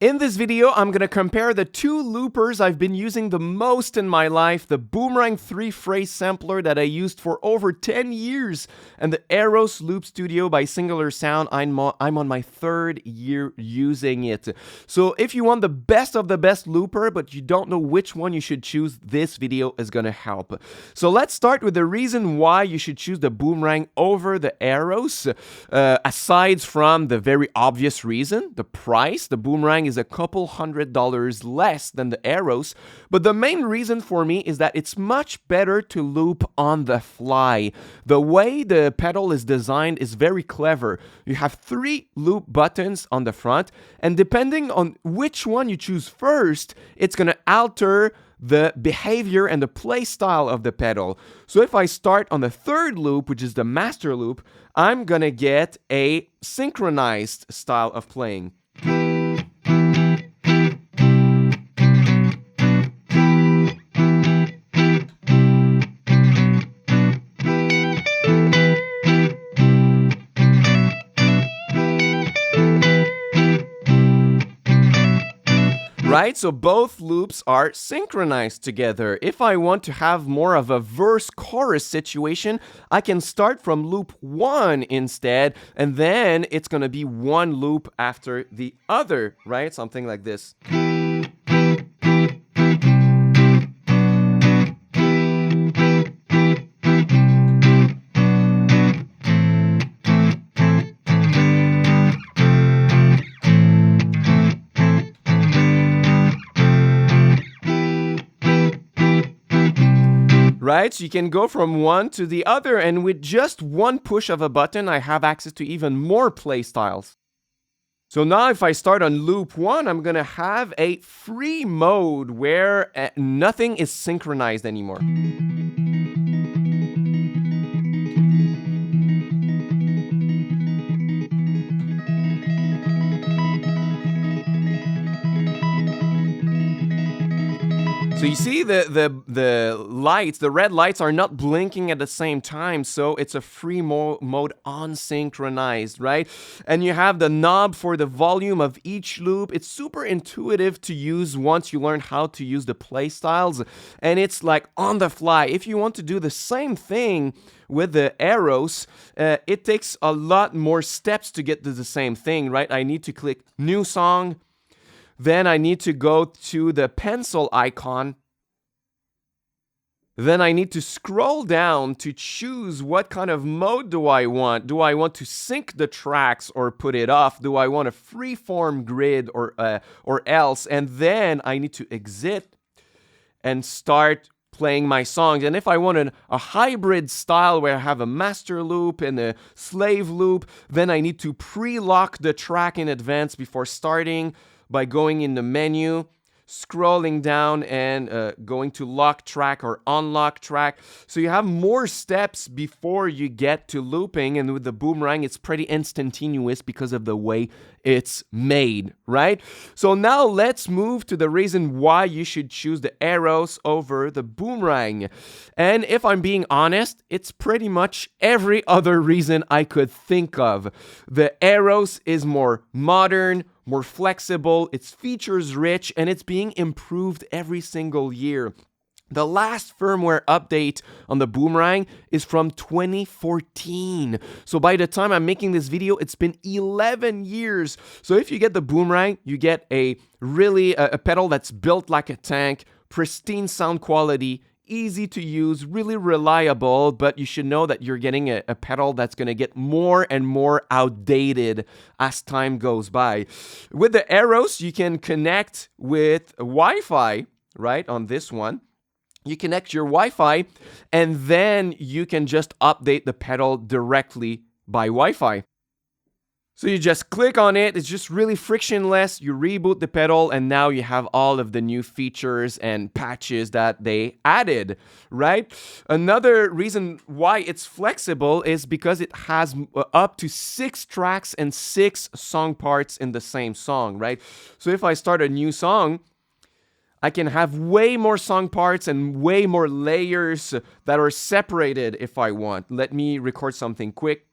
In this video, I'm going to compare the two loopers I've been using the most in my life, the Boomerang III Phrase Sampler that I used for over 10 years, and the Aeros Loop Studio by Singular Sound. I'm on my third year using it. So if you want the best of the best looper, but you don't know which one you should choose, this video is going to help. So let's start with the reason why you should choose the Boomerang over the Aeros. Aside from the very obvious reason, the price, the Boomerang is a couple $100 less than the Aeros, but the main reason for me is that it's much better to loop on the fly. The way the pedal is designed is very clever. You have 3 loop buttons on the front, and depending on which one you choose first, it's going to alter the behavior and the play style of the pedal. So if I start on the third loop, which is the master loop, I'm going to get a synchronized style of playing. Right? So both loops are synchronized together. If I want to have more of a verse-chorus situation, I can start from loop 1 instead, and then it's going to be one loop after the other, right? Something like this. Right? So you can go from one to the other, and with just one push of a button, I have access to even more play styles. So now if I start on loop 1, I'm going to have a free mode where nothing is synchronized anymore. So you see the lights, the red lights are not blinking at the same time, so it's a free mode unsynchronized, right? And you have the knob for the volume of each loop. It's super intuitive to use once you learn how to use the play styles, and it's like on the fly. If you want to do the same thing with the Aeros, it takes a lot more steps to get to the same thing, right? I need to click new song. Then I need to go to the pencil icon. Then I need to scroll down to choose what kind of mode do I want. Do I want to sync the tracks or put it off? Do I want a freeform grid or else? And then I need to exit and start playing my songs. And if I want a hybrid style where I have a master loop and a slave loop, then I need to pre-lock the track in advance before starting by going in the menu, scrolling down and going to lock track or unlock track. So you have more steps before you get to looping, and with the Boomerang, it's pretty instantaneous because of the way it's made, right? So now let's move to the reason why you should choose the Aeros over the Boomerang. And if I'm being honest, it's pretty much every other reason I could think of. The Aeros is more modern, more flexible, it's features rich, and it's being improved every single year. The last firmware update on the Boomerang is from 2014. So by the time I'm making this video, it's been 11 years. So if you get the Boomerang, you get a really a pedal that's built like a tank, pristine sound quality, easy to use, really reliable, but you should know that you're getting a pedal that's going to get more and more outdated as time goes by. With the Aeros, you can connect with Wi-Fi, right, on this one. You connect your Wi-Fi, and then you can just update the pedal directly by Wi-Fi. So you just click on it, it's just really frictionless, you reboot the pedal, and now you have all of the new features and patches that they added, right? Another reason why it's flexible is because it has up to 6 tracks and 6 song parts in the same song, right? So if I start a new song, I can have way more song parts and way more layers that are separated if I want. Let me record something quick.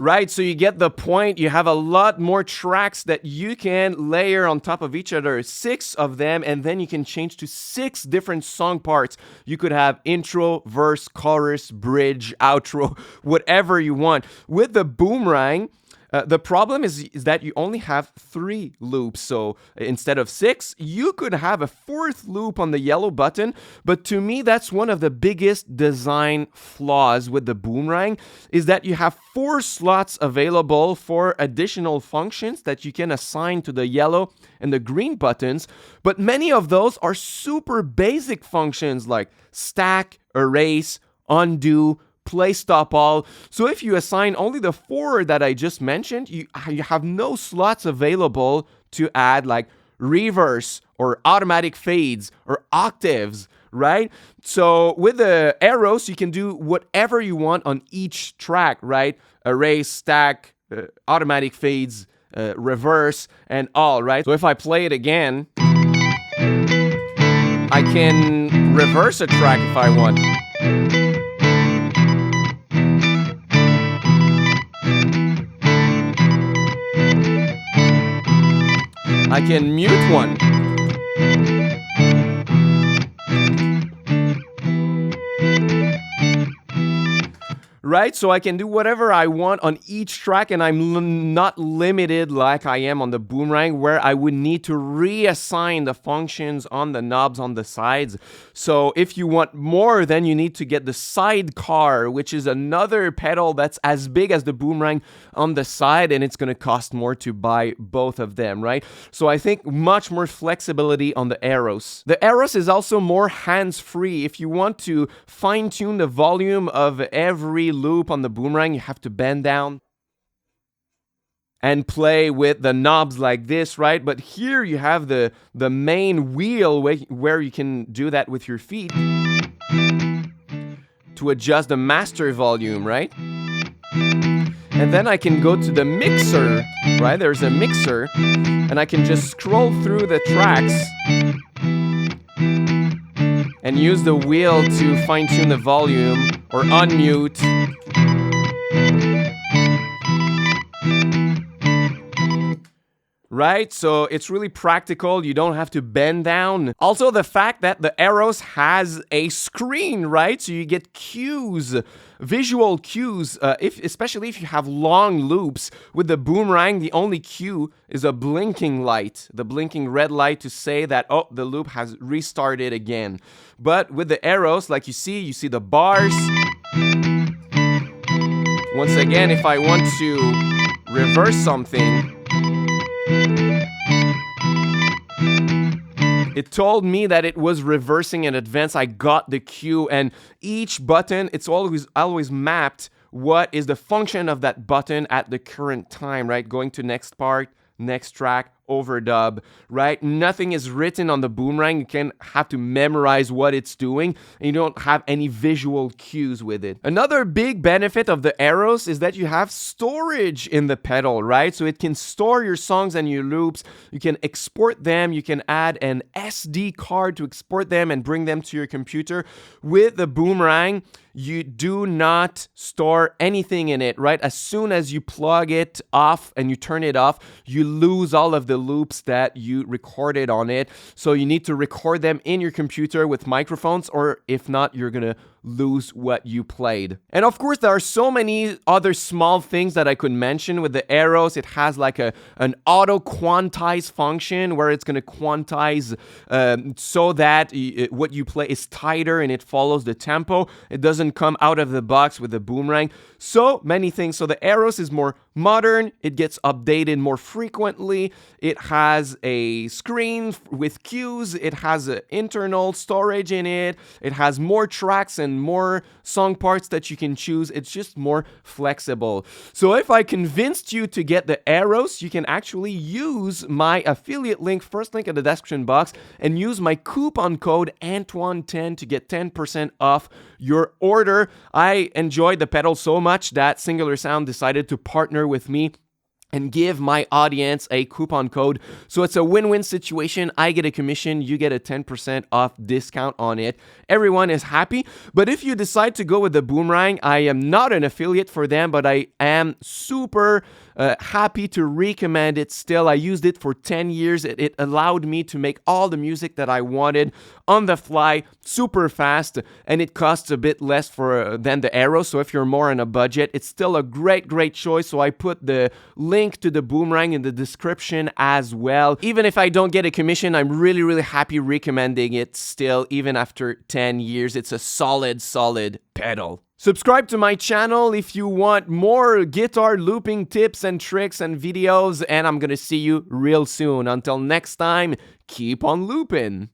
Right, so you get the point. You have a lot more tracks that you can layer on top of each other, 6 of them, and then you can change to 6 different song parts. You could have intro, verse, chorus, bridge, outro, whatever you want. With the Boomerang, the problem is that you only have 3 loops. So instead of 6, you could have a 4th loop on the yellow button. But to me, that's one of the biggest design flaws with the Boomerang, is that you have 4 slots available for additional functions that you can assign to the yellow and the green buttons. But many of those are super basic functions like stack, erase, undo, play, stop all. So if you assign only the 4 that I just mentioned, you have no slots available to add like reverse or automatic fades or octaves, right? So with the Aeros, you can do whatever you want on each track, right? Erase, stack, automatic fades, reverse, and all, right? So if I play it again, I can reverse a track if I want. I can mute one. Right? So I can do whatever I want on each track, and I'm not limited like I am on the Boomerang, where I would need to reassign the functions on the knobs on the sides. So if you want more, then you need to get the sidecar, which is another pedal that's as big as the Boomerang on the side, and it's going to cost more to buy both of them, right? So I think much more flexibility on the Aeros. The Aeros is also more hands-free. If you want to fine-tune the volume of every loop on the Boomerang, you have to bend down and play with the knobs like this, right? But here you have the main wheel where you can do that with your feet to adjust the master volume, right? And then I can go to the mixer, right? There's a mixer, and I can just scroll through the tracks and use the wheel to fine-tune the volume or unmute. Right? So it's really practical. You don't have to bend down. Also, the fact that the Aeros has a screen, right? So you get cues, visual cues, especially if you have long loops. With the Boomerang, the only cue is a blinking light, the blinking red light to say that, oh, the loop has restarted again. But with the Aeros, like you see the bars. Once again, if I want to reverse something, it told me that it was reversing in advance. I got the cue, and each button, it's always mapped what is the function of that button at the current time, right? Going to next part, next track, overdub, right? Nothing is written on the Boomerang. You can have to memorize what it's doing, and you don't have any visual cues with it. Another big benefit of the Aeros is that you have storage in the pedal, right? So it can store your songs and your loops. You can export them. You can add an SD card to export them and bring them to your computer. With the Boomerang, you do not store anything in it, right? As soon as you plug it off and you turn it off, you lose all of the loops that you recorded on it. So you need to record them in your computer with microphones, or if not, you're gonna lose what you played. And of course, there are so many other small things that I could mention with the Aeros. It has like an auto quantize function where it's going to quantize so that what you play is tighter and it follows the tempo. It doesn't come out of the box with the Boomerang. So many things. So the Aeros is more modern. It gets updated more frequently. It has a screen with cues. It has an internal storage in it. It has more tracks and more song parts that you can choose. It's just more flexible. So if I convinced you to get the Aeros, you can actually use my affiliate link, first link in the description box, and use my coupon code Antoine10 to get 10% off your order. I enjoyed the pedal so much that Singular Sound decided to partner with me and give my audience a coupon code. So it's a win-win situation. I get a commission, you get a 10% off discount on it. Everyone is happy. But if you decide to go with the Boomerang, I am not an affiliate for them, but I am super happy to recommend it still. I used it for 10 years. It allowed me to make all the music that I wanted on the fly, super fast, and it costs a bit less than the Aeros. So if you're more on a budget, it's still a great choice. So I put the link to the Boomerang in the description as well. Even if I don't get a commission, I'm really happy recommending it still, even after 10 years. It's a solid pedal. Subscribe to my channel if you want more guitar looping tips and tricks and videos, and I'm gonna see you real soon. Until next time, keep on looping.